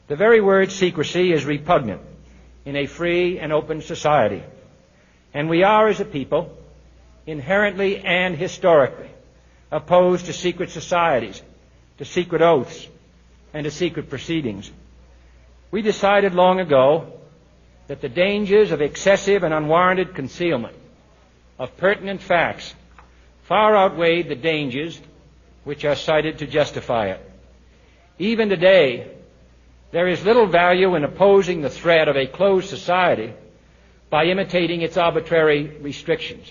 The very word secrecy is repugnant in a free and open society, and we are, as a people, inherently and historically opposed to secret societies, to secret oaths, and to secret proceedings. We decided long ago that the dangers of excessive and unwarranted concealment of pertinent facts far outweighed the dangers which are cited to justify it. Even today, there is little value in opposing the threat of a closed society by imitating its arbitrary restrictions.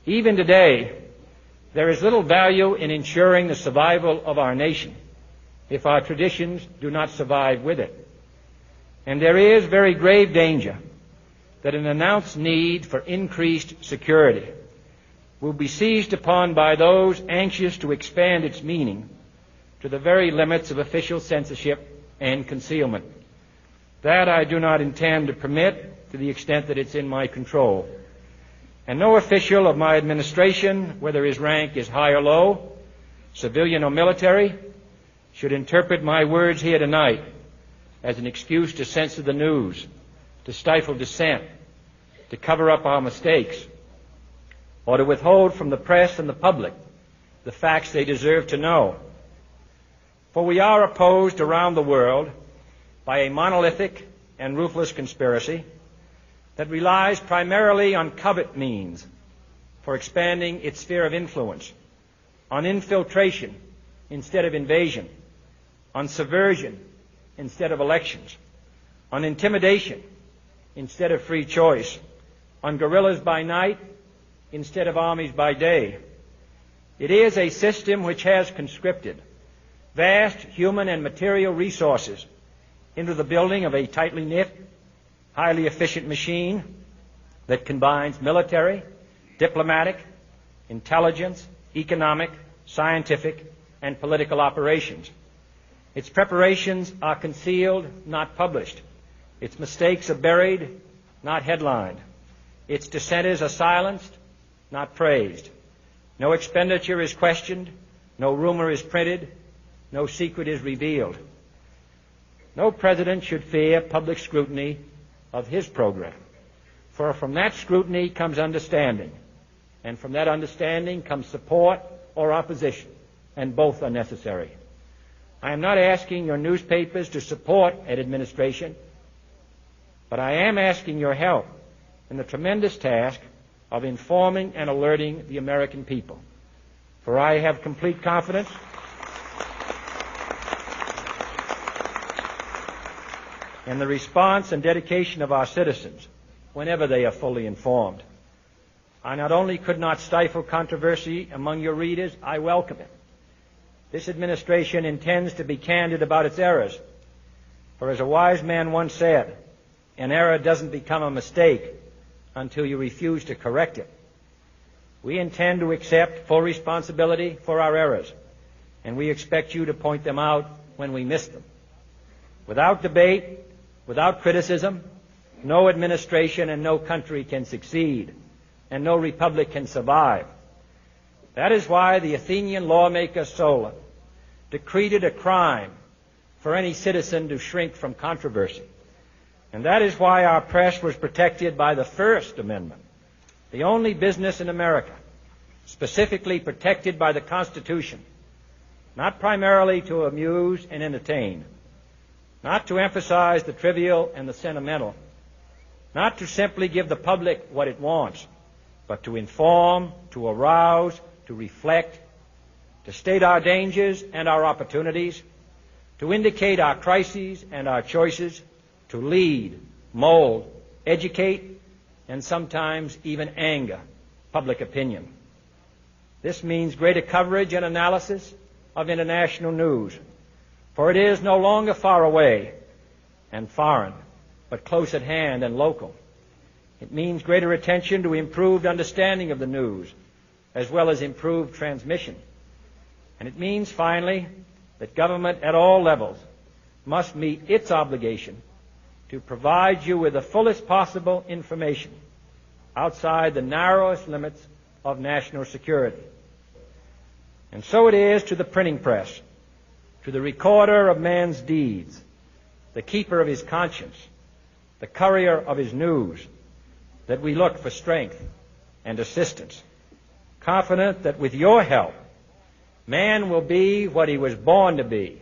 Even today, there is little value in ensuring the survival of our nation if our traditions do not survive with it. And there is very grave danger that an announced need for increased security will be seized upon by those anxious to expand its meaning to the very limits of official censorship and concealment. That I do not intend to permit to the extent that it's in my control. And no official of my administration, whether his rank is high or low, civilian or military, should interpret my words here tonight as an excuse to censor the news, to stifle dissent, to cover up our mistakes, or to withhold from the press and the public the facts they deserve to know. For we are opposed around the world by a monolithic and ruthless conspiracy that relies primarily on covert means for expanding its sphere of influence, on infiltration instead of invasion, on subversion instead of elections, on intimidation instead of free choice, on guerrillas by night instead of armies by day. It is a system which has conscripted vast human and material resources into the building of a tightly knit, highly efficient machine that combines military, diplomatic, intelligence, economic, scientific, and political operations. Its preparations are concealed, not published. Its mistakes are buried, not headlined. Its dissenters are silenced, not praised. No expenditure is questioned, no rumor is printed, no secret is revealed. No president should fear public scrutiny of his program, for from that scrutiny comes understanding, and from that understanding comes support or opposition, and both are necessary. I am not asking your newspapers to support an administration, but I am asking your help in the tremendous task of informing and alerting the American people. For I have complete confidence in the response and dedication of our citizens whenever they are fully informed. I not only could not stifle controversy among your readers, I welcome it. This administration intends to be candid about its errors. For as a wise man once said, an error doesn't become a mistake until you refuse to correct it. We intend to accept full responsibility for our errors, and we expect you to point them out when we miss them. Without debate, without criticism, no administration and no country can succeed, and no republic can survive. That is why the Athenian lawmaker Solon decreed it a crime for any citizen to shrink from controversy. And that is why our press was protected by the First Amendment, the only business in America specifically protected by the Constitution, not primarily to amuse and entertain, not to emphasize the trivial and the sentimental, not to simply give the public what it wants, but to inform, to arouse, to reflect, to state our dangers and our opportunities, to indicate our crises and our choices, to lead, mold, educate, and sometimes even anger public opinion. This means greater coverage and analysis of international news, for it is no longer far away and foreign, but close at hand and local. It means greater attention to improved understanding of the news, as well as improved transmission. And it means, finally, that government at all levels must meet its obligation to provide you with the fullest possible information outside the narrowest limits of national security. And so it is to the printing press, to the recorder of man's deeds, the keeper of his conscience, the courier of his news, that we look for strength and assistance, confident that with your help, man will be what he was born to be,